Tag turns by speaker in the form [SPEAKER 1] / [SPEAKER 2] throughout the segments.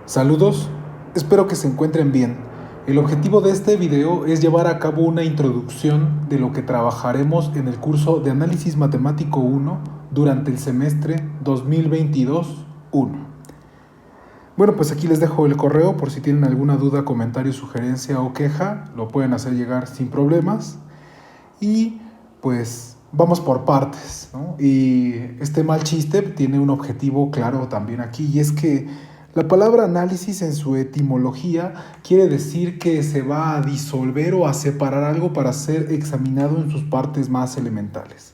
[SPEAKER 1] Saludos, espero que se encuentren bien. El objetivo de este video es llevar a cabo una introducción de lo que trabajaremos en el curso de Análisis Matemático 1 durante el semestre 2022-1. Bueno, pues aquí les dejo el correo por si tienen alguna duda, comentario, sugerencia o queja, lo pueden hacer llegar sin problemas. Y pues vamos por partes, ¿no? Y este mal chiste tiene un objetivo claro también aquí, y es que la palabra análisis en su etimología quiere decir que se va a disolver o a separar algo para ser examinado en sus partes más elementales.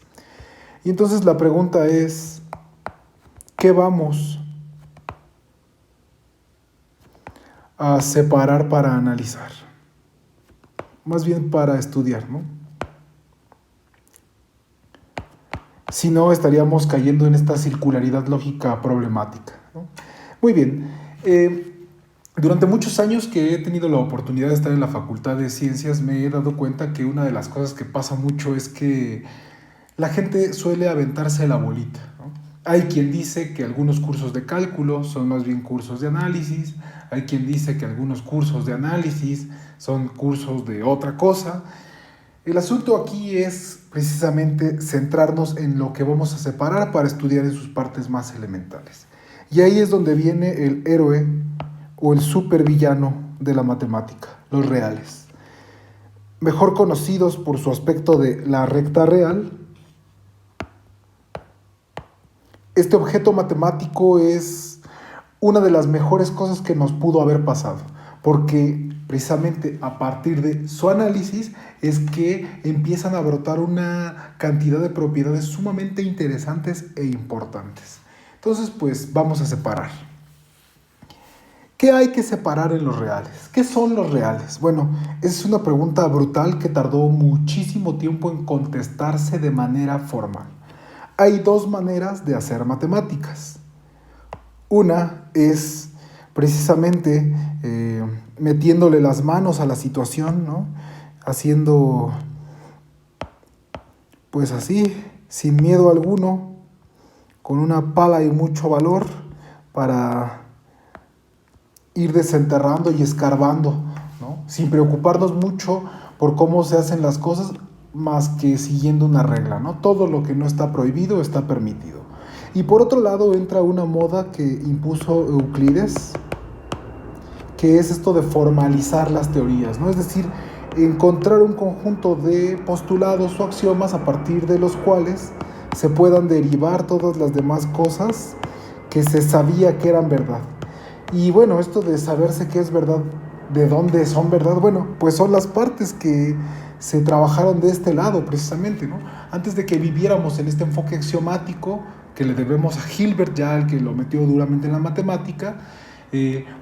[SPEAKER 1] Y entonces la pregunta es, ¿qué vamos a separar para analizar? Más bien para estudiar, ¿no? Si no, estaríamos cayendo en esta circularidad lógica problemática, ¿no? Muy bien. Durante muchos años que he tenido la oportunidad de estar en la Facultad de Ciencias, me he dado cuenta que una de las cosas que pasa mucho es que la gente suele aventarse la bolita, ¿no? Hay quien dice que algunos cursos de cálculo son más bien cursos de análisis, hay quien dice que algunos cursos de análisis son cursos de otra cosa. El asunto aquí es precisamente centrarnos en lo que vamos a separar para estudiar en sus partes más elementales. Y ahí es donde viene el héroe o el supervillano de la matemática, los reales. Mejor conocidos por su aspecto de la recta real, este objeto matemático es una de las mejores cosas que nos pudo haber pasado, porque precisamente a partir de su análisis es que empiezan a brotar una cantidad de propiedades sumamente interesantes e importantes. Entonces, pues vamos a separar. ¿Qué hay que separar en los reales? ¿Qué son los reales? Bueno, esa es una pregunta brutal que tardó muchísimo tiempo en contestarse de manera formal. Hay dos maneras de hacer matemáticas. Una es precisamente metiéndole las manos a la situación, ¿no? Haciendo, pues así, sin miedo alguno, con una pala y mucho valor para ir desenterrando y escarbando, ¿no? Sin preocuparnos mucho por cómo se hacen las cosas, más que siguiendo una regla, ¿no? Todo lo que no está prohibido está permitido. Y por otro lado entra una moda que impuso Euclides, que es esto de formalizar las teorías, ¿no? Es decir, encontrar un conjunto de postulados o axiomas a partir de los cuales se puedan derivar todas las demás cosas que se sabía que eran verdad. Y bueno, esto de saberse qué es verdad, de dónde son verdad, bueno, pues son las partes que se trabajaron de este lado precisamente, ¿no? Antes de que viviéramos en este enfoque axiomático que le debemos a Hilbert, ya el que lo metió duramente en la matemática,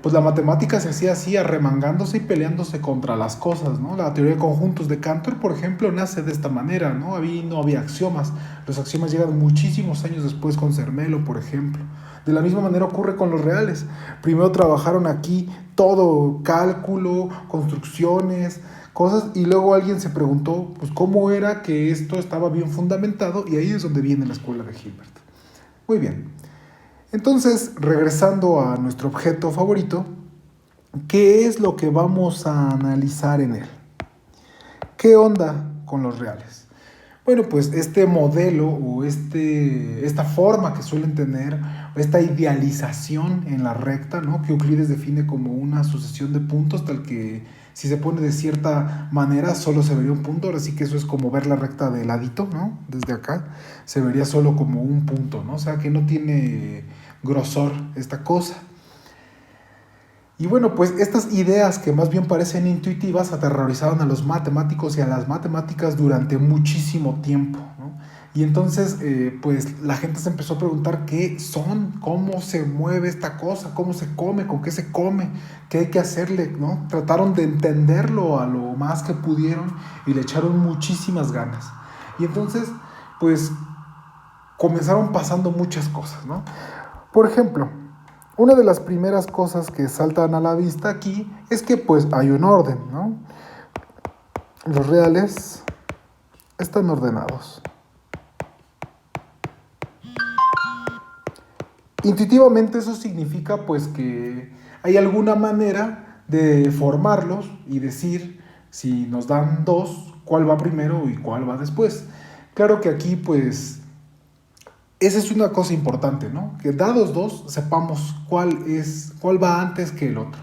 [SPEAKER 1] pues la matemática se hacía así, arremangándose y peleándose contra las cosas, ¿no? La teoría de conjuntos de Cantor, por ejemplo, nace de esta manera, ¿no? No había axiomas. Los axiomas llegan muchísimos años después con Zermelo, por ejemplo. De la misma manera ocurre con los reales. Primero trabajaron aquí todo, cálculo, construcciones, cosas, y luego alguien se preguntó, pues, cómo era que esto estaba bien fundamentado, y ahí es donde viene la escuela de Hilbert. Muy bien. Entonces, regresando a nuestro objeto favorito, ¿qué es lo que vamos a analizar en él? ¿Qué onda con los reales? Bueno, pues este modelo o esta forma que suelen tener, esta idealización en la recta, ¿no? Que Euclides define como una sucesión de puntos, tal que si se pone de cierta manera solo se vería un punto. Ahora sí que eso es como ver la recta de ladito, ¿no? Desde acá se vería solo como un punto, ¿no? O sea que no tiene grosor esta cosa. Y bueno, pues estas ideas que más bien parecen intuitivas aterrorizaron a los matemáticos y a las matemáticas durante muchísimo tiempo, ¿no? Y entonces, pues la gente se empezó a preguntar qué son, cómo se mueve esta cosa, cómo se come, con qué se come, qué hay que hacerle, ¿no? Trataron de entenderlo a lo más que pudieron y le echaron muchísimas ganas. Y entonces, pues comenzaron pasando muchas cosas, ¿no? Por ejemplo, una de las primeras cosas que saltan a la vista aquí es que pues hay un orden, ¿no? Los reales están ordenados. Intuitivamente eso significa pues que hay alguna manera de formarlos y decir si nos dan dos, cuál va primero y cuál va después. Claro que aquí pues esa es una cosa importante, ¿no? Que dados dos sepamos cuál va antes que el otro.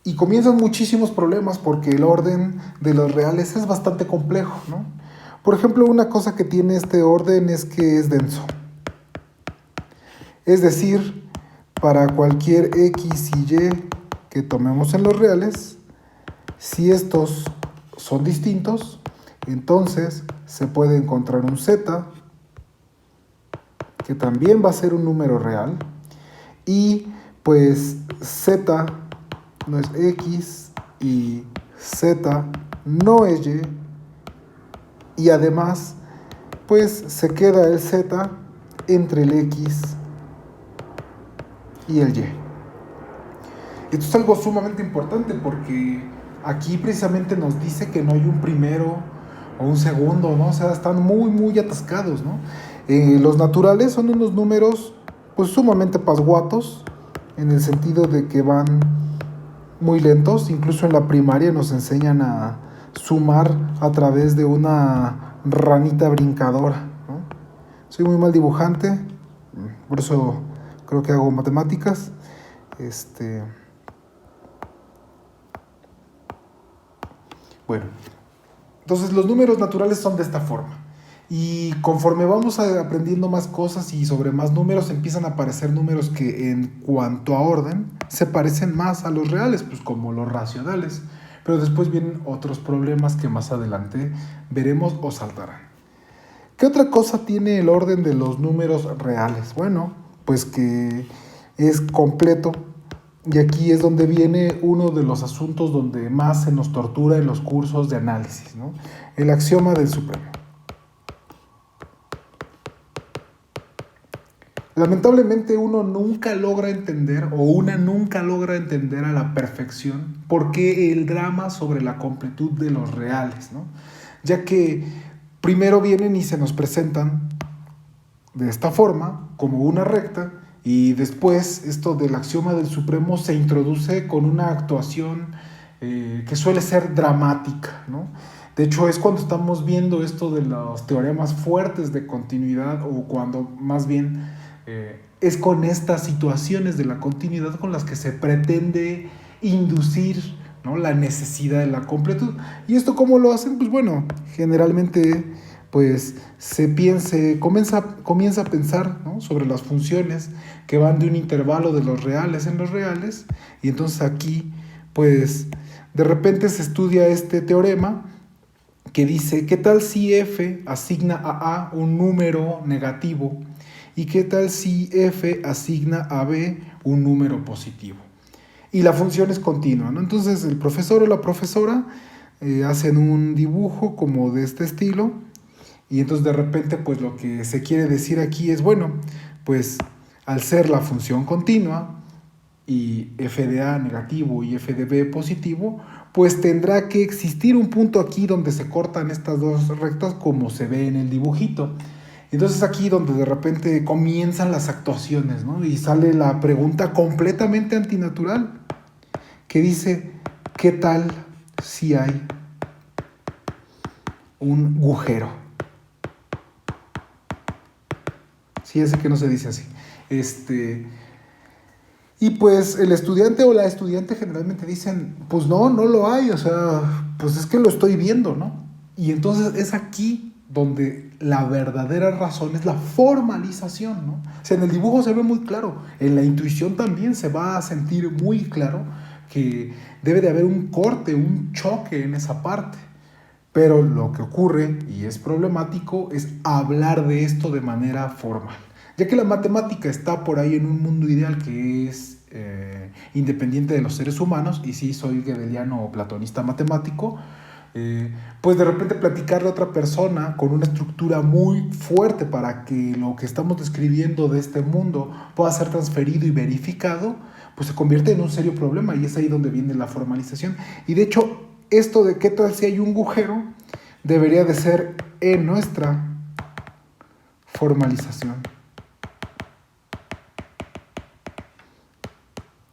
[SPEAKER 1] Y comienzan muchísimos problemas porque el orden de los reales es bastante complejo, ¿no? Por ejemplo, una cosa que tiene este orden es que es denso. Es decir, para cualquier X y Y que tomemos en los reales, si estos son distintos, entonces se puede encontrar un Z, que también va a ser un número real, y pues Z no es X y Z no es Y, y además pues se queda el Z entre el X y el Y. Esto es algo sumamente importante porque aquí precisamente nos dice que no hay un primero o un segundo, ¿no? O sea, están muy atascados, ¿no? Los naturales son unos números pues sumamente pasguatos en el sentido de que van muy lentos. Incluso en la primaria nos enseñan a sumar a través de una ranita brincadora, ¿no? Soy muy mal dibujante, por eso creo que hago matemáticas. Bueno, entonces los números naturales son de esta forma. Y conforme vamos aprendiendo más cosas y sobre más números, empiezan a aparecer números que en cuanto a orden se parecen más a los reales, pues como los racionales. Pero después vienen otros problemas que más adelante veremos o saltarán. ¿Qué otra cosa tiene el orden de los números reales? Bueno, pues que es completo. Y aquí es donde viene uno de los asuntos donde más se nos tortura en los cursos de análisis, ¿no? El axioma del supremo. Lamentablemente uno nunca logra entender, o una nunca logra entender a la perfección por qué el drama sobre la completud de los reales, ¿no? Ya que primero vienen y se nos presentan de esta forma, como una recta, y después esto del axioma del supremo se introduce con una actuación que suele ser dramática, ¿no? De hecho, es cuando estamos viendo esto de los teoremas fuertes de continuidad, o cuando más bien es con estas situaciones de la continuidad con las que se pretende inducir, ¿no?, la necesidad de la completud. ¿Y esto cómo lo hacen? Pues bueno, generalmente pues comienza a pensar, ¿no?, sobre las funciones que van de un intervalo de los reales en los reales, y entonces aquí pues de repente se estudia este teorema que dice: ¿qué tal si f asigna a A un número negativo? ¿Y qué tal si f asigna a B un número positivo? Y la función es continua, ¿no? Entonces el profesor o la profesora hacen un dibujo como de este estilo, y entonces de repente pues lo que se quiere decir aquí es, bueno, pues al ser la función continua y f de A negativo y f de B positivo, pues tendrá que existir un punto aquí donde se cortan estas dos rectas como se ve en el dibujito. Entonces aquí donde de repente comienzan las actuaciones, ¿no? Y sale la pregunta completamente antinatural que dice: ¿qué tal si hay un agujero? Sí, ese que no se dice así. Y pues el estudiante o la estudiante generalmente dicen: pues no lo hay, o sea, pues es que lo estoy viendo, ¿no? Y entonces es aquí donde la verdadera razón es la formalización, ¿no? O sea, en el dibujo se ve muy claro, en la intuición también se va a sentir muy claro que debe de haber un corte, un choque en esa parte. Pero lo que ocurre, y es problemático, es hablar de esto de manera formal. Ya que la matemática está por ahí en un mundo ideal que es independiente de los seres humanos, y sí soy hegeliano o platonista matemático, pues de repente platicarle a otra persona con una estructura muy fuerte para que lo que estamos describiendo de este mundo pueda ser transferido y verificado, pues se convierte en un serio problema, y es ahí donde viene la formalización. Y de hecho, esto de qué tal si hay un agujero debería de ser en nuestra formalización.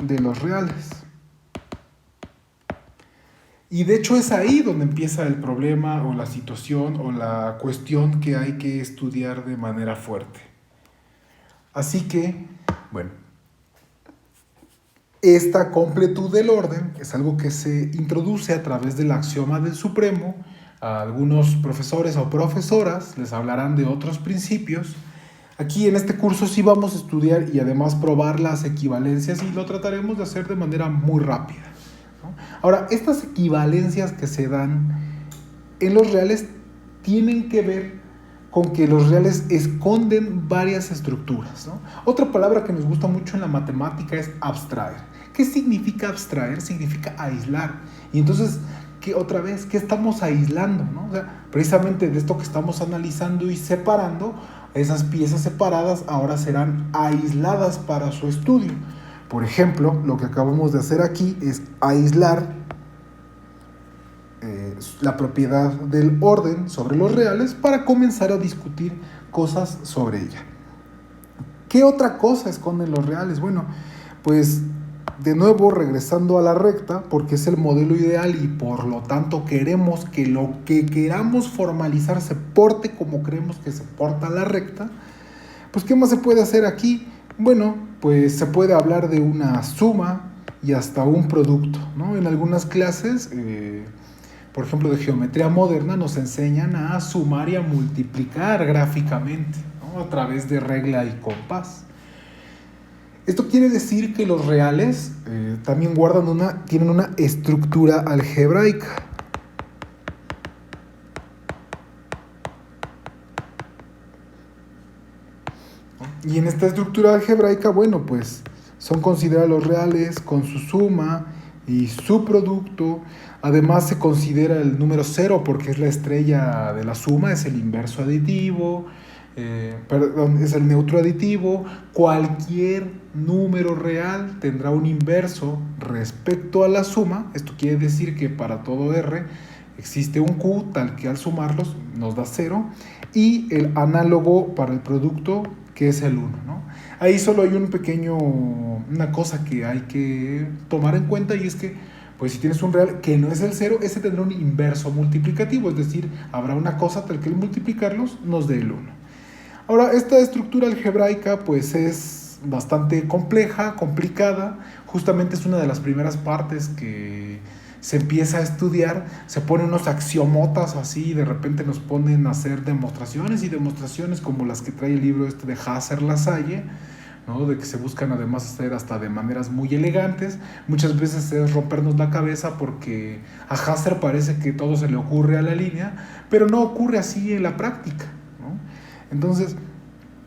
[SPEAKER 1] de los reales. Y de hecho es ahí donde empieza el problema o la situación o la cuestión que hay que estudiar de manera fuerte. Así que, bueno, esta completud del orden es algo que se introduce a través del axioma del supremo. A algunos profesores o profesoras les hablarán de otros principios. Aquí en este curso sí vamos a estudiar y además probar las equivalencias y lo trataremos de hacer de manera muy rápida, ¿no? Ahora, estas equivalencias que se dan en los reales tienen que ver con que los reales esconden varias estructuras, ¿no? Otra palabra que nos gusta mucho en la matemática es abstraer. ¿Qué significa abstraer? Significa aislar. Y entonces, otra vez, ¿qué estamos aislando, ¿no? O sea, precisamente de esto que estamos analizando y separando, esas piezas separadas ahora serán aisladas para su estudio. Por ejemplo, lo que acabamos de hacer aquí es aislar la propiedad del orden sobre los reales para comenzar a discutir cosas sobre ella. ¿Qué otra cosa esconden los reales? Bueno, pues de nuevo regresando a la recta, porque es el modelo ideal y por lo tanto queremos que lo que queramos formalizar se porte como creemos que se porta la recta. Pues ¿qué más se puede hacer aquí? Bueno, pues se puede hablar de una suma y hasta un producto, ¿no? En algunas clases, por ejemplo, de geometría moderna, nos enseñan a sumar y a multiplicar gráficamente, ¿no? A través de regla y compás. Esto quiere decir que los reales también tienen una estructura algebraica. Y en esta estructura algebraica, bueno, pues son considerados los reales con su suma y su producto. Además se considera el número 0 porque es la estrella de la suma, es el inverso aditivo, es el neutro aditivo. Cualquier número real tendrá un inverso respecto a la suma. Esto quiere decir que para todo R existe un Q tal que al sumarlos nos da 0 y el análogo para el producto que es el 1, ¿no? Ahí solo hay una cosa que hay que tomar en cuenta y es que pues si tienes un real que no es el 0, ese tendrá un inverso multiplicativo, es decir, habrá una cosa tal que al multiplicarlos nos dé el 1. Ahora, esta estructura algebraica pues es bastante compleja, complicada, justamente es una de las primeras partes que se empieza a estudiar, se ponen unos axiomotas así, y de repente nos ponen a hacer demostraciones y demostraciones como las que trae el libro de Haser-Lasalle, ¿no? De que se buscan además hacer hasta de maneras muy elegantes. Muchas veces es rompernos la cabeza porque a Haser parece que todo se le ocurre a la línea, pero no ocurre así en la práctica, ¿no? Entonces,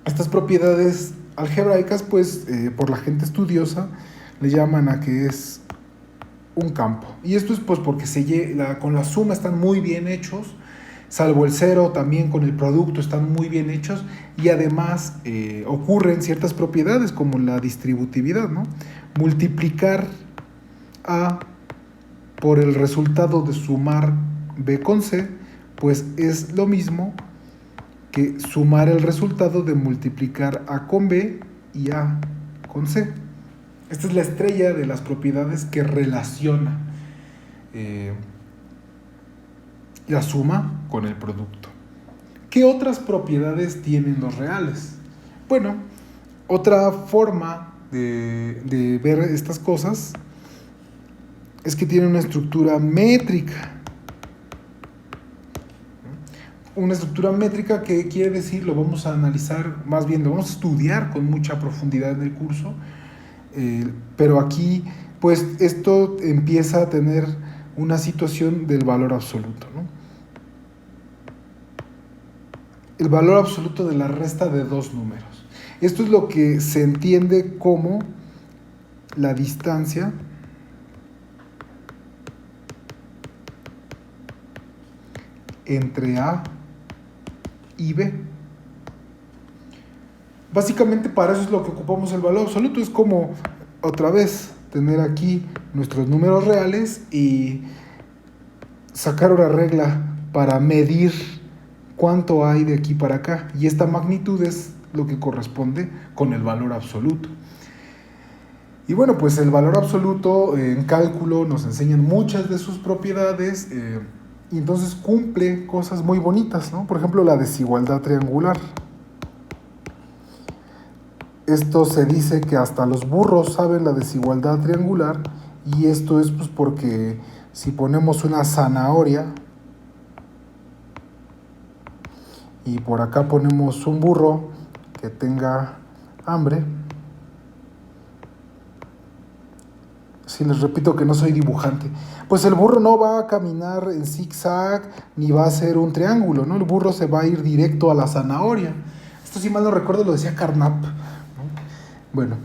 [SPEAKER 1] estas propiedades algebraicas, pues por la gente estudiosa, le llaman a que es un campo. Y esto es pues porque con la suma están muy bien hechos, salvo el 0 también con el producto están muy bien hechos y además ocurren ciertas propiedades como la distributividad, ¿no? Multiplicar A por el resultado de sumar B con C, pues es lo mismo que sumar el resultado de multiplicar A con B y A con C. Esta es la estrella de las propiedades que relaciona la suma con el producto. ¿Qué otras propiedades tienen los reales? Bueno, otra forma de ver estas cosas es que tienen una estructura métrica. Una estructura métrica que quiere decir, lo vamos a analizar, más bien lo vamos a estudiar con mucha profundidad en el curso, pero aquí pues esto empieza a tener una situación del valor absoluto, ¿no? El valor absoluto de la resta de dos números. Esto es lo que se entiende como la distancia entre A y B. Básicamente para eso es lo que ocupamos el valor absoluto. Es como, otra vez, tener aquí nuestros números reales y sacar una regla para medir cuánto hay de aquí para acá. Y esta magnitud es lo que corresponde con el valor absoluto. Y bueno, pues el valor absoluto en cálculo nos enseñan muchas de sus propiedades y entonces cumple cosas muy bonitas, ¿no? Por ejemplo, la desigualdad triangular. Esto se dice que hasta los burros saben la desigualdad triangular y esto es pues porque si ponemos una zanahoria y por acá ponemos un burro que tenga hambre, si les repito que no soy dibujante, pues el burro no va a caminar en zigzag ni va a hacer un triángulo, ¿no? El burro se va a ir directo a la zanahoria. Esto, si mal no recuerdo, lo decía Carnap, ¿no? Bueno,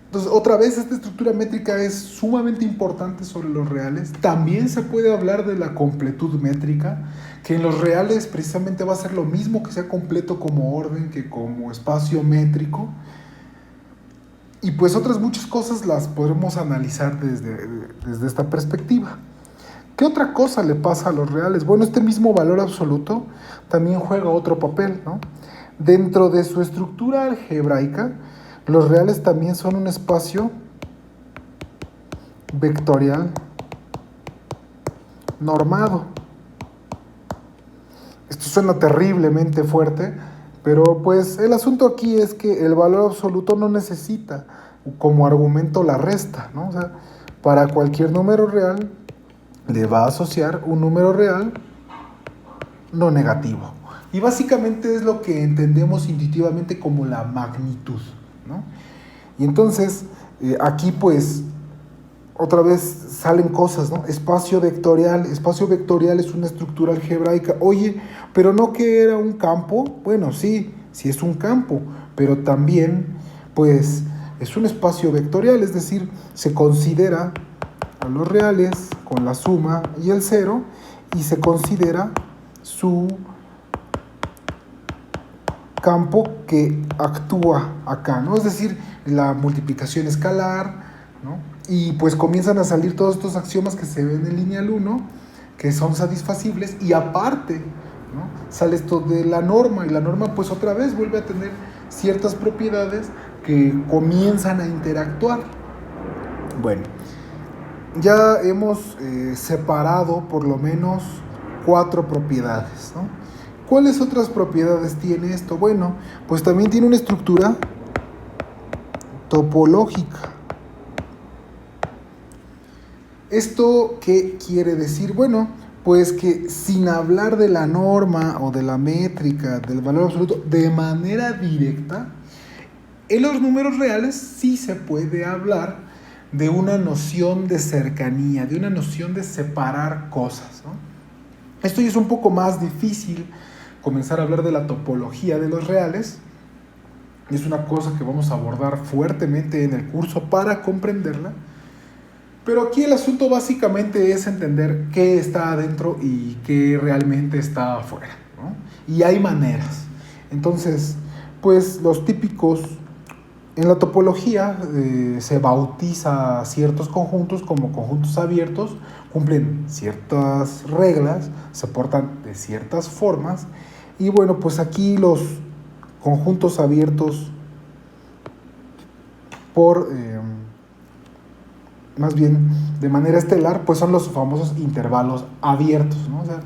[SPEAKER 1] entonces otra vez esta estructura métrica es sumamente importante sobre los reales. También se puede hablar de la completud métrica, que en los reales precisamente va a ser lo mismo que sea completo como orden que como espacio métrico. Y pues otras muchas cosas las podremos analizar desde esta perspectiva. ¿Qué otra cosa le pasa a los reales? Bueno, este mismo valor absoluto también juega otro papel, ¿no? Dentro de su estructura algebraica, los reales también son un espacio vectorial normado. Esto suena terriblemente fuerte, pero pues el asunto aquí es que el valor absoluto no necesita como argumento la resta, ¿no? O sea, para cualquier número real le va a asociar un número real no negativo. Y básicamente es lo que entendemos intuitivamente como la magnitud, ¿no? Y entonces aquí pues otra vez salen cosas, ¿no? Espacio vectorial es una estructura algebraica. Oye, pero no que era un campo. Bueno, sí es un campo, pero también, pues, es un espacio vectorial, es decir, se considera a los reales con la suma y el cero y se considera su campo que actúa acá, ¿no? Es decir, la multiplicación escalar, ¿no? Y pues comienzan a salir todos estos axiomas que se ven en lineal 1, que son satisfacibles, y aparte, ¿no? Sale esto de la norma, y la norma pues otra vez vuelve a tener ciertas propiedades que comienzan a interactuar. Bueno, ya hemos separado por lo menos 4 propiedades, ¿no? ¿Cuáles otras propiedades tiene esto? Bueno, pues también tiene una estructura topológica. ¿Esto qué quiere decir? Bueno, pues que sin hablar de la norma o de la métrica, del valor absoluto, de manera directa, en los números reales sí se puede hablar de una noción de cercanía, de una noción de separar cosas, ¿no? Esto ya es un poco más difícil, comenzar a hablar de la topología de los reales. Es una cosa que vamos a abordar fuertemente en el curso para comprenderla. Pero aquí el asunto básicamente es entender qué está adentro y qué realmente está afuera, ¿no? Y hay maneras. Entonces, pues los típicos, en la topología se bautiza ciertos conjuntos como conjuntos abiertos, cumplen ciertas reglas, se portan de ciertas formas, y bueno, pues aquí los conjuntos abiertos más bien de manera estelar, pues son los famosos intervalos abiertos, ¿no? O sea,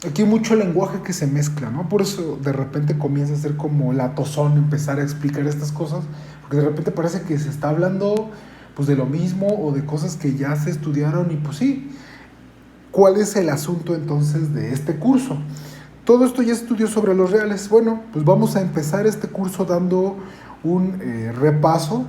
[SPEAKER 1] aquí hay mucho lenguaje que se mezcla, ¿no? Por eso de repente comienza a ser como latosón empezar a explicar estas cosas, porque de repente parece que se está hablando pues de lo mismo o de cosas que ya se estudiaron y pues sí. ¿Cuál es el asunto entonces de este curso? Todo esto ya estudió sobre los reales. Bueno, pues vamos a empezar este curso dando un repaso,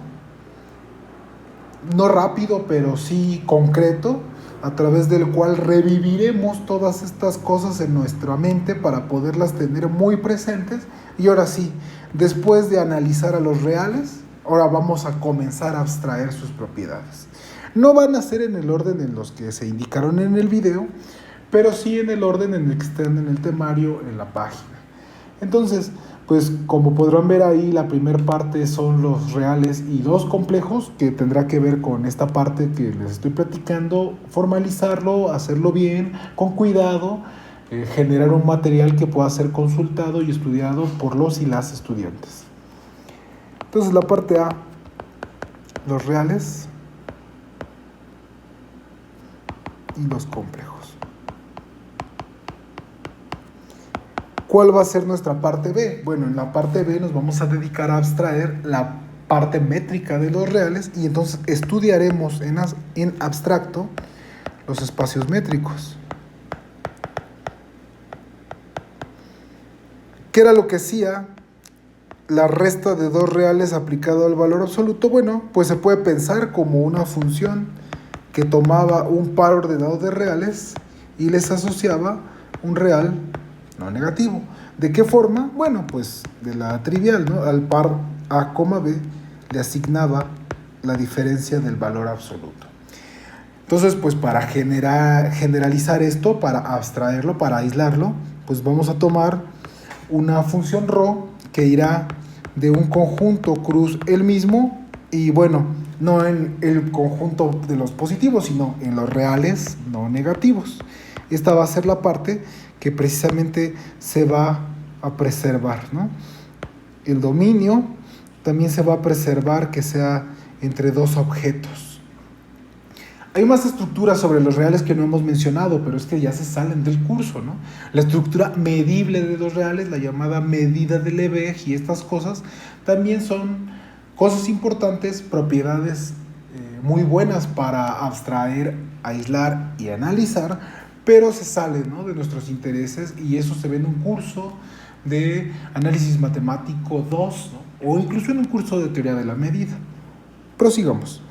[SPEAKER 1] no rápido, pero sí concreto, a través del cual reviviremos todas estas cosas en nuestra mente para poderlas tener muy presentes. Y ahora sí, después de analizar a los reales, ahora vamos a comenzar a abstraer sus propiedades. No van a ser en el orden en los que se indicaron en el video, pero sí en el orden en el que estén en el temario en la página. Entonces, pues como podrán ver ahí, la primera parte son los reales y los complejos, que tendrá que ver con esta parte que les estoy platicando, formalizarlo, hacerlo bien, con cuidado, generar un material que pueda ser consultado y estudiado por los y las estudiantes. Entonces la parte A, los reales y los complejos. ¿Cuál va a ser nuestra parte B? Bueno, en la parte B nos vamos a dedicar a abstraer la parte métrica de los reales y entonces estudiaremos en abstracto los espacios métricos. ¿Qué era lo que hacía la resta de dos reales aplicado al valor absoluto? Bueno, pues se puede pensar como una función que tomaba un par ordenado de reales y les asociaba un real no negativo. ¿De qué forma? Bueno, pues de la trivial, ¿no? Al par A, B le asignaba la diferencia del valor absoluto. Entonces, pues para generalizar esto, para abstraerlo, para aislarlo, pues vamos a tomar una función ρ que irá de un conjunto cruz el mismo y bueno, no en el conjunto de los positivos, sino en los reales no negativos. Esta va a ser la parte que precisamente se va a preservar, ¿no? El dominio también se va a preservar que sea entre dos objetos. Hay más estructuras sobre los reales que no hemos mencionado, pero es que ya se salen del curso, ¿no? La estructura medible de los reales, la llamada medida de Lebesgue y estas cosas, también son cosas importantes, propiedades muy buenas para abstraer, aislar y analizar, pero se salen, ¿no?, de nuestros intereses y eso se ve en un curso de análisis matemático 2, ¿no?, o incluso en un curso de teoría de la medida. Prosigamos.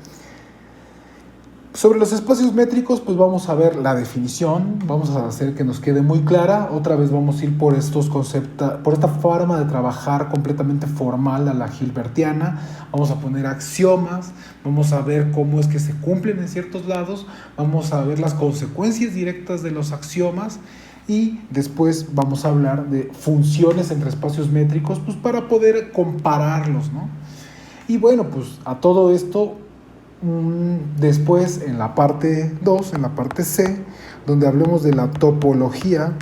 [SPEAKER 1] Sobre los espacios métricos, pues vamos a ver la definición, vamos a hacer que nos quede muy clara. Otra vez vamos a ir por estos conceptos, por esta forma de trabajar completamente formal a la gilbertiana. Vamos a poner axiomas, vamos a ver cómo es que se cumplen en ciertos lados, vamos a ver las consecuencias directas de los axiomas y después vamos a hablar de funciones entre espacios métricos, pues para poder compararlos, ¿no? Y bueno, pues a todo esto después en la parte 2, en la parte C, donde hablemos de la topología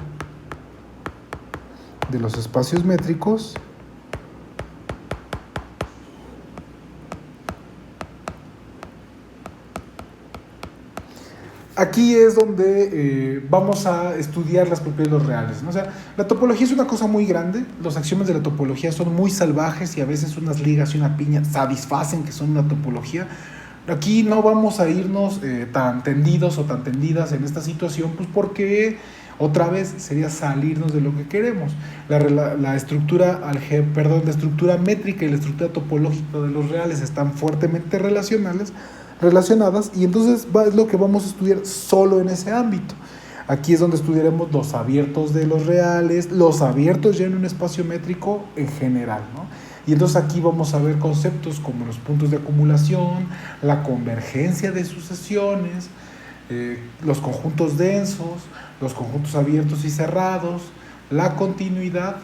[SPEAKER 1] de los espacios métricos, aquí es donde vamos a estudiar las propiedades de los reales, ¿no? O sea, la topología es una cosa muy grande, los axiomas de la topología son muy salvajes y a veces unas ligas y una piña satisfacen que son una topología. Aquí no vamos a irnos tan tendidos o tan tendidas en esta situación, pues porque otra vez sería salirnos de lo que queremos. La estructura la estructura métrica y la estructura topológica de los reales están fuertemente relacionadas y entonces es lo que vamos a estudiar solo en ese ámbito. Aquí es donde estudiaremos los abiertos de los reales, los abiertos ya en un espacio métrico en general, ¿no? Y entonces aquí vamos a ver conceptos como los puntos de acumulación, la convergencia de sucesiones, los conjuntos densos, los conjuntos abiertos y cerrados, la continuidad,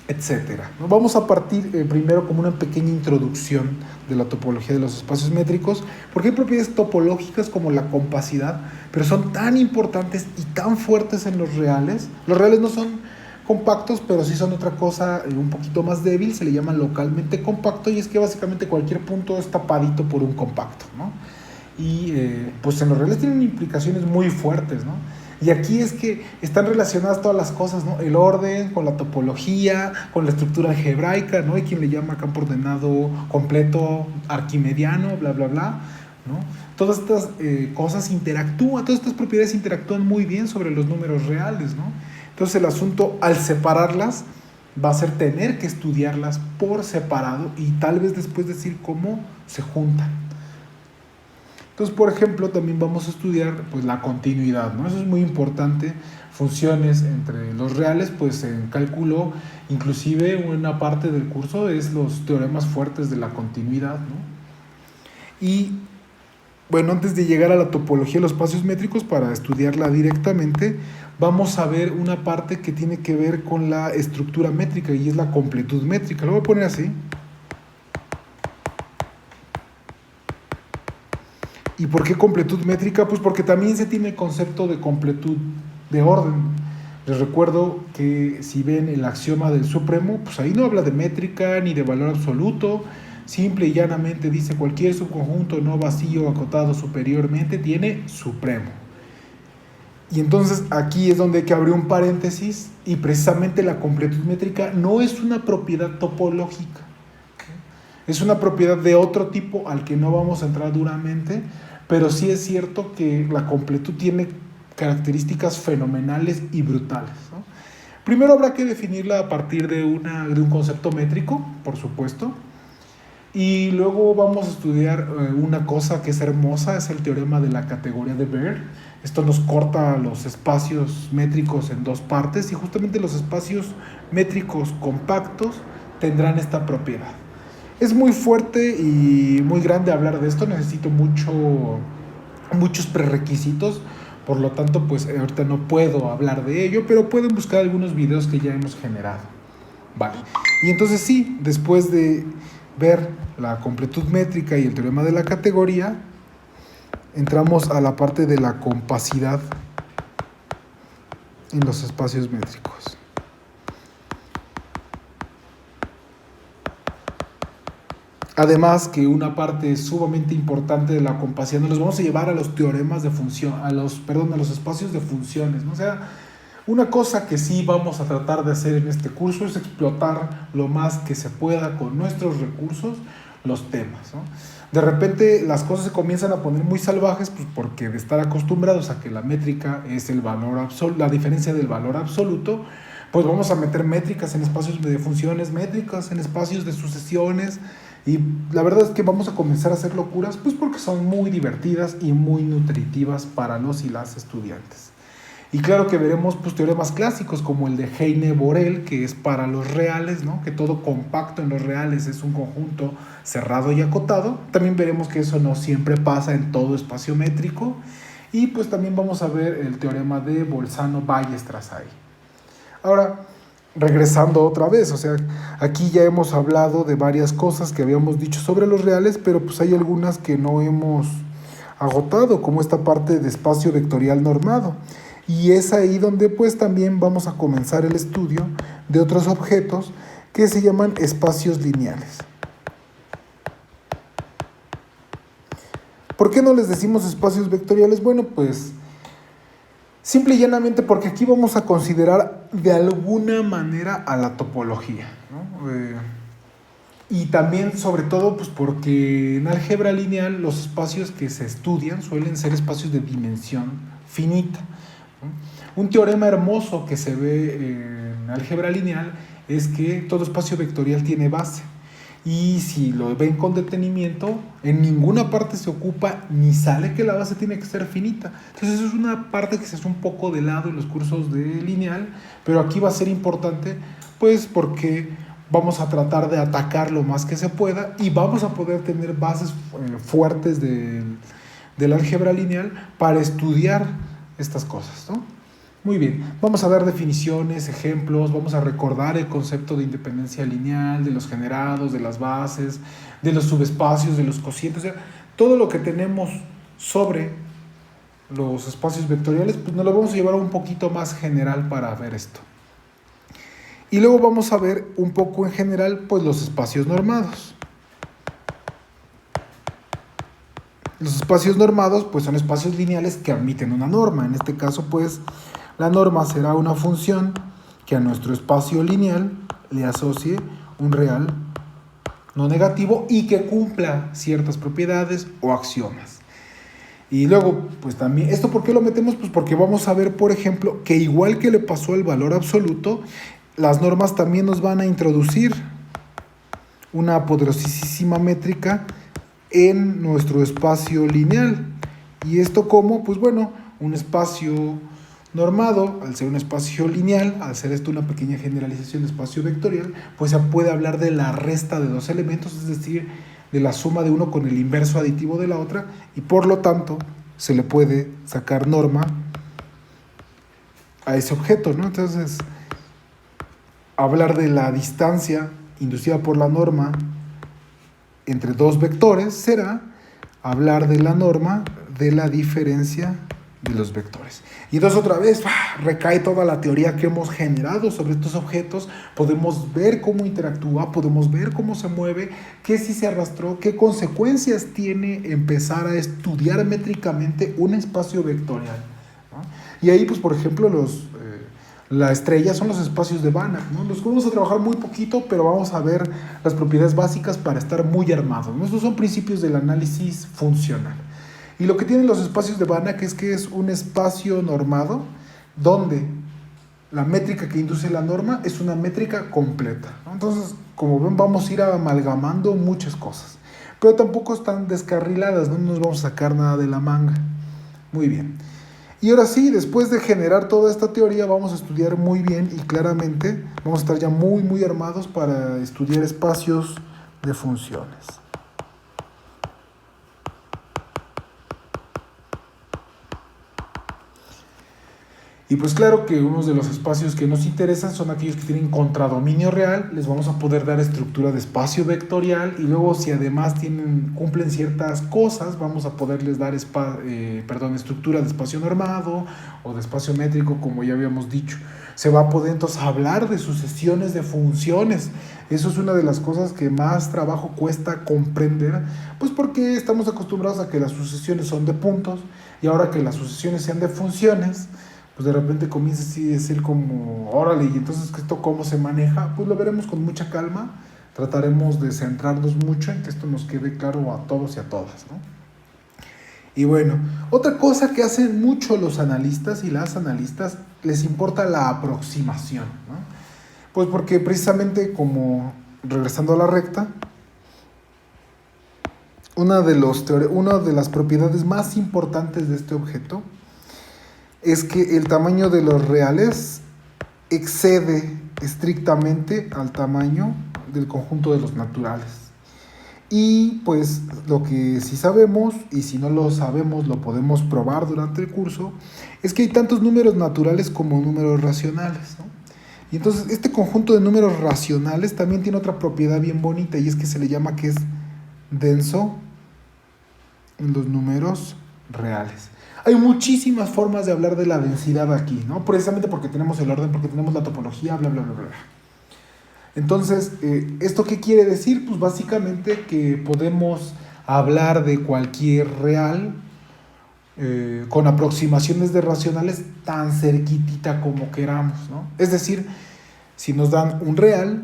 [SPEAKER 1] etc. Vamos a partir primero como una pequeña introducción de la topología de los espacios métricos, porque hay propiedades topológicas como la compacidad, pero son tan importantes y tan fuertes en los reales. Los reales no son compactos, pero sí son otra cosa un poquito más débil, se le llama localmente compacto, y es que básicamente cualquier punto es tapadito por un compacto, ¿no? Y pues en los reales tienen implicaciones muy fuertes, ¿no? Y aquí es que están relacionadas todas las cosas, ¿no? El orden, con la topología, con la estructura algebraica, ¿no? Hay quien le llama campo ordenado completo arquimediano, bla, bla, bla, ¿no? Todas estas cosas interactúan, todas estas propiedades interactúan muy bien sobre los números reales, ¿no? Entonces el asunto al separarlas va a ser tener que estudiarlas por separado y tal vez después decir cómo se juntan. Entonces, por ejemplo, también vamos a estudiar pues, la continuidad, ¿no? Eso es muy importante. Funciones entre los reales, pues en cálculo, inclusive una parte del curso es los teoremas fuertes de la continuidad, ¿no? Y bueno, antes de llegar a la topología de los espacios métricos para estudiarla directamente, vamos a ver una parte que tiene que ver con la estructura métrica y es la completud métrica. Lo voy a poner así. ¿Y por qué completud métrica? Pues porque también se tiene el concepto de completud de orden. Les recuerdo que si ven el axioma del supremo, pues ahí no habla de métrica ni de valor absoluto, simple y llanamente dice cualquier subconjunto no vacío acotado superiormente tiene supremo. Y entonces aquí es donde hay que abrir un paréntesis, y precisamente la completud métrica no es una propiedad topológica, es una propiedad de otro tipo al que no vamos a entrar duramente, pero sí es cierto que la completud tiene características fenomenales y brutales, ¿no? Primero habrá que definirla a partir de un concepto métrico, por supuesto, y luego vamos a estudiar una cosa que es hermosa, es el teorema de la categoría de Baire. Esto nos corta los espacios métricos en dos partes, y justamente los espacios métricos compactos tendrán esta propiedad. Es muy fuerte y muy grande hablar de esto, necesito muchos prerequisitos, por lo tanto pues ahorita no puedo hablar de ello, pero pueden buscar algunos videos que ya hemos generado. Vale, y entonces sí, después de ver la completud métrica y el teorema de la categoría, entramos a la parte de la compacidad en los espacios métricos. Además que una parte sumamente importante de la compacidad nos los vamos a llevar a los teoremas de función, a los espacios de funciones, ¿no? O sea, una cosa que sí vamos a tratar de hacer en este curso es explotar lo más que se pueda con nuestros recursos los temas, ¿no? De repente las cosas se comienzan a poner muy salvajes, pues porque de estar acostumbrados a que la métrica es el valor absoluto, la diferencia del valor absoluto, pues vamos a meter métricas en espacios de funciones, métricas en espacios de sucesiones, y la verdad es que vamos a comenzar a hacer locuras, pues porque son muy divertidas y muy nutritivas para los y las estudiantes. Y claro que veremos pues teoremas clásicos como el de Heine-Borel, que es para los reales, ¿no? Que todo compacto en los reales es un conjunto cerrado y acotado. También veremos que eso no siempre pasa en todo espacio métrico. Y pues también vamos a ver el teorema de Bolzano-Weierstrass. Ahora, regresando otra vez, o sea, aquí ya hemos hablado de varias cosas que habíamos dicho sobre los reales, pero pues hay algunas que no hemos agotado, como esta parte de espacio vectorial normado. Y es ahí donde pues también vamos a comenzar el estudio de otros objetos que se llaman espacios lineales. ¿Por qué no les decimos espacios vectoriales? Bueno, pues simple y llanamente porque aquí vamos a considerar de alguna manera a la topología, ¿no? Y también, sobre todo, pues porque en álgebra lineal los espacios que se estudian suelen ser espacios de dimensión finita, ¿no? Un teorema hermoso que se ve en álgebra lineal es que todo espacio vectorial tiene base. Y si lo ven con detenimiento, en ninguna parte se ocupa ni sale que la base tiene que ser finita. Entonces eso es una parte que se hace un poco de lado en los cursos de lineal, pero aquí va a ser importante pues porque vamos a tratar de atacar lo más que se pueda y vamos a poder tener bases fuertes del álgebra lineal para estudiar estas cosas, ¿no? Muy bien, vamos a dar definiciones, ejemplos, vamos a recordar el concepto de independencia lineal, de los generados, de las bases, de los subespacios, de los cocientes, o sea, todo lo que tenemos sobre los espacios vectoriales, pues nos lo vamos a llevar un poquito más general para ver esto. Y luego vamos a ver un poco en general, pues los espacios normados. Los espacios normados, pues son espacios lineales que admiten una norma. En este caso, pues, la norma será una función que a nuestro espacio lineal le asocie un real no negativo y que cumpla ciertas propiedades o axiomas. Y luego, pues también, ¿esto por qué lo metemos? Pues porque vamos a ver, por ejemplo, que igual que le pasó al valor absoluto, las normas también nos van a introducir una poderosísima métrica en nuestro espacio lineal. ¿Y esto cómo? Pues bueno, un espacio normado, al ser un espacio lineal, al ser esto una pequeña generalización de espacio vectorial, pues se puede hablar de la resta de dos elementos, es decir, de la suma de uno con el inverso aditivo de la otra, y por lo tanto se le puede sacar norma a ese objeto, ¿no? Entonces, hablar de la distancia inducida por la norma entre dos vectores será hablar de la norma de la diferencia de los vectores. Y entonces otra vez recae toda la teoría que hemos generado sobre estos objetos. Podemos ver cómo interactúa, podemos ver cómo se mueve, qué si se arrastró, qué consecuencias tiene empezar a estudiar métricamente un espacio vectorial, ¿no? Y ahí, pues, por ejemplo, la estrella son los espacios de Banach, ¿no? Los vamos a trabajar muy poquito, pero vamos a ver las propiedades básicas para estar muy armados, ¿no? Estos son principios del análisis funcional. Y lo que tienen los espacios de Banach es que es un espacio normado donde la métrica que induce la norma es una métrica completa, ¿no? Entonces, como ven, vamos a ir amalgamando muchas cosas, pero tampoco están descarriladas, no nos vamos a sacar nada de la manga. Muy bien. Y ahora sí, después de generar toda esta teoría, vamos a estudiar muy bien y claramente, vamos a estar ya muy armados para estudiar espacios de funciones. Y pues claro que unos de los espacios que nos interesan son aquellos que tienen contradominio real. Les vamos a poder dar estructura de espacio vectorial, y luego si además cumplen ciertas cosas, vamos a poderles dar estructura de espacio normado o de espacio métrico, como ya habíamos dicho. Se va a poder entonces hablar de sucesiones de funciones. Eso es una de las cosas que más trabajo cuesta comprender, pues porque estamos acostumbrados a que las sucesiones son de puntos, y ahora que las sucesiones sean de funciones, pues de repente comienza así a decir como, órale, y entonces esto cómo se maneja, pues lo veremos con mucha calma. Trataremos de centrarnos mucho en que esto nos quede claro a todos y a todas, ¿no? Y bueno, otra cosa que hacen mucho los analistas y las analistas, les importa la aproximación, ¿no? Pues porque precisamente, como regresando a la recta, una de las propiedades más importantes de este objeto es que el tamaño de los reales excede estrictamente al tamaño del conjunto de los naturales. Y pues lo que sí sabemos, y si no lo sabemos lo podemos probar durante el curso, es que hay tantos números naturales como números racionales, ¿no? Y entonces este conjunto de números racionales también tiene otra propiedad bien bonita, y es que se le llama que es denso en los números reales. Hay muchísimas formas de hablar de la densidad aquí, ¿no? Precisamente porque tenemos el orden, porque tenemos la topología, bla. Entonces, ¿esto qué quiere decir? Pues básicamente que podemos hablar de cualquier real con aproximaciones de racionales tan cerquitita como queramos, ¿no? Es decir, si nos dan un real,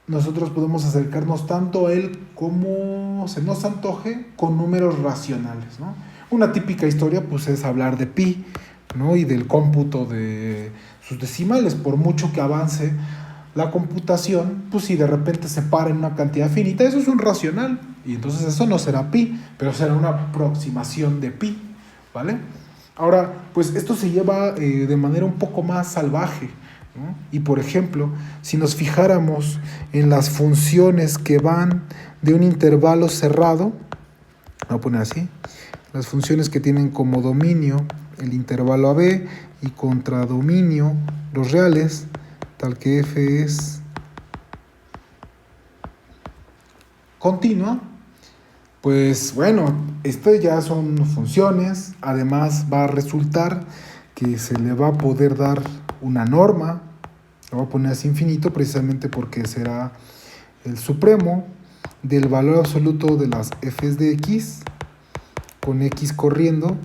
[SPEAKER 1] nosotros podemos acercarnos tanto a él como se nos antoje con números racionales, ¿no? Una típica historia pues es hablar de pi, ¿no? Y del cómputo de sus decimales. Por mucho que avance la computación, pues si de repente se para en una cantidad finita, eso es un racional, y entonces eso no será pi, pero será una aproximación de pi, ¿vale? Ahora, pues esto se lleva de manera un poco más salvaje, ¿no? Y por ejemplo, si nos fijáramos en las funciones que van de un intervalo cerrado, voy a poner así, las funciones que tienen como dominio el intervalo AB y contradominio los reales, tal que f es continua, pues bueno, esto ya son funciones. Además va a resultar que se le va a poder dar una norma, lo voy a poner así infinito precisamente porque será el supremo del valor absoluto de las f's de x, con x corriendo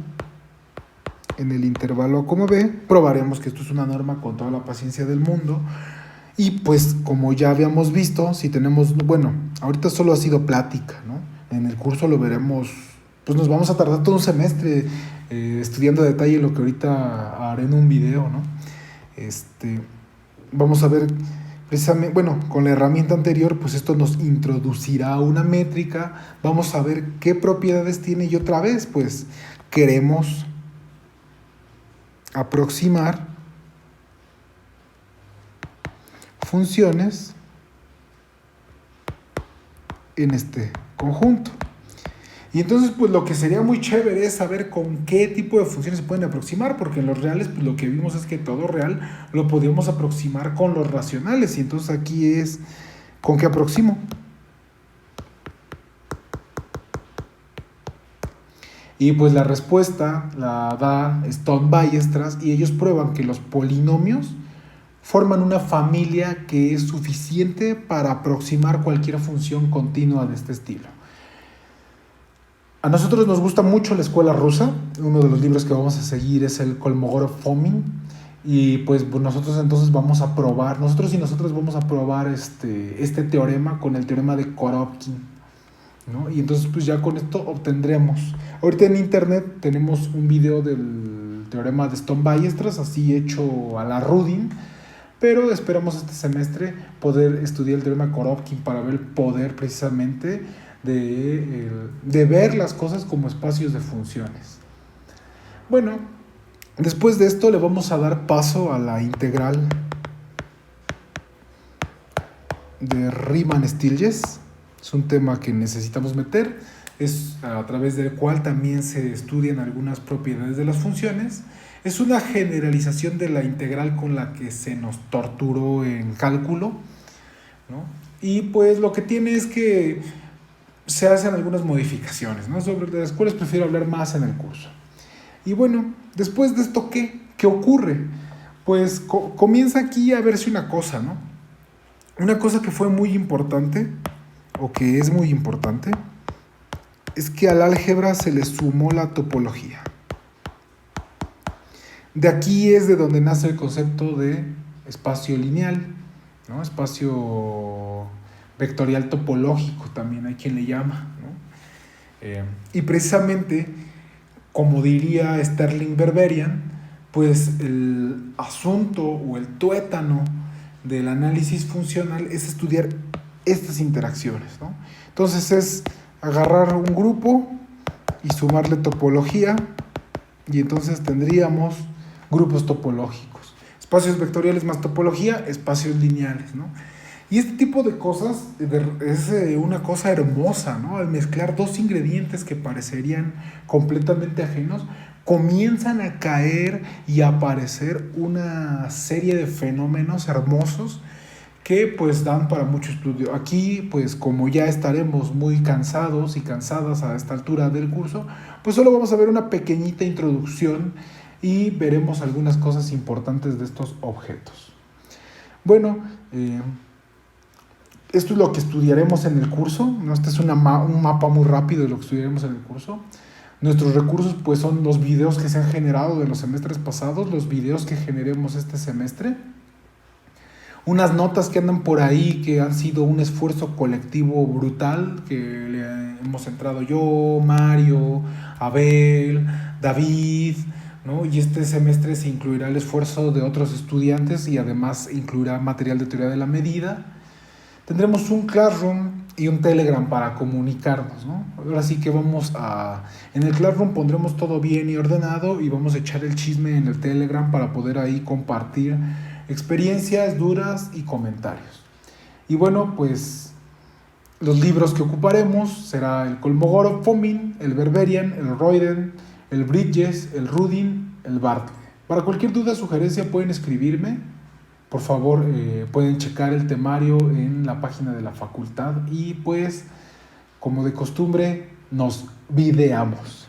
[SPEAKER 1] en el intervalo A como B. Probaremos que esto es una norma con toda la paciencia del mundo. Y pues como ya habíamos visto, si tenemos, bueno, ahorita solo ha sido plática, ¿no? En el curso lo veremos, pues nos vamos a tardar todo un semestre estudiando a detalle lo que ahorita haré en un video, ¿no? Vamos a ver precisamente, bueno, con la herramienta anterior, pues esto nos introducirá a una métrica, vamos a ver qué propiedades tiene, y otra vez, pues queremos aproximar funciones en este conjunto. Y entonces, pues lo que sería muy chévere es saber con qué tipo de funciones se pueden aproximar, porque en los reales, pues lo que vimos es que todo real lo podíamos aproximar con los racionales, y entonces aquí es ¿con qué aproximo? Y pues la respuesta la da Stone Ballestras y ellos prueban que los polinomios forman una familia que es suficiente para aproximar cualquier función continua de este estilo. A nosotros nos gusta mucho la escuela rusa. Uno de los libros que vamos a seguir es el Kolmogorov-Fomin. Y pues nosotros entonces vamos a probar, nosotros y nosotras vamos a probar este teorema con el teorema de Korovkin, ¿no? Y entonces pues ya con esto obtendremos. Ahorita en internet tenemos un video del teorema de Stone Ballestras, así hecho a la Rudin, pero esperamos este semestre poder estudiar el teorema de Korovkin para ver el poder precisamente de ver las cosas como espacios de funciones. Bueno, después de esto le vamos a dar paso a la integral de Riemann-Stieltjes. Es un tema que necesitamos meter, es a través del cual también se estudian algunas propiedades de las funciones. Es una generalización de la integral con la que se nos torturó en cálculo, ¿no? Y pues lo que tiene es que se hacen algunas modificaciones, ¿no? Sobre las cuales prefiero hablar más en el curso. Y bueno, después de esto, ¿qué ocurre? Pues comienza aquí a verse una cosa, ¿no? Una cosa que fue muy importante, o que es muy importante, es que al álgebra se le sumó la topología. De aquí es de donde nace el concepto de espacio lineal, ¿no? Espacio vectorial topológico, también hay quien le llama, ¿no? Y precisamente, como diría Sterling Berberian, pues el asunto o el tuétano del análisis funcional es estudiar estas interacciones, ¿no? Entonces es agarrar un grupo y sumarle topología, y entonces tendríamos grupos topológicos. Espacios vectoriales más topología, espacios lineales, ¿no? Y este tipo de cosas es una cosa hermosa, ¿no? Al mezclar dos ingredientes que parecerían completamente ajenos, comienzan a caer y a aparecer una serie de fenómenos hermosos que pues dan para mucho estudio. Aquí, pues como ya estaremos muy cansados y cansadas a esta altura del curso, pues solo vamos a ver una pequeñita introducción y veremos algunas cosas importantes de estos objetos. Bueno, esto es lo que estudiaremos en el curso, ¿no? Este es un mapa muy rápido de lo que estudiaremos en el curso. Nuestros recursos pues son los videos que se han generado de los semestres pasados, los videos que generemos este semestre, unas notas que andan por ahí que han sido un esfuerzo colectivo brutal, que le hemos entrado yo, Mario, Abel, David, ¿no? Y este semestre se incluirá el esfuerzo de otros estudiantes y además incluirá material de teoría de la medida. Tendremos un Classroom y un Telegram para comunicarnos, ¿no? Ahora sí que en el Classroom pondremos todo bien y ordenado y vamos a echar el chisme en el Telegram para poder ahí compartir experiencias, dudas y comentarios. Y bueno, pues los libros que ocuparemos será el Kolmogorov-Fomin, el Berberian, el Royden, el Bridges, el Rudin, el Bartlett. Para cualquier duda o sugerencia pueden escribirme. Por favor, pueden checar el temario en la página de la facultad y pues, como de costumbre, nos videamos.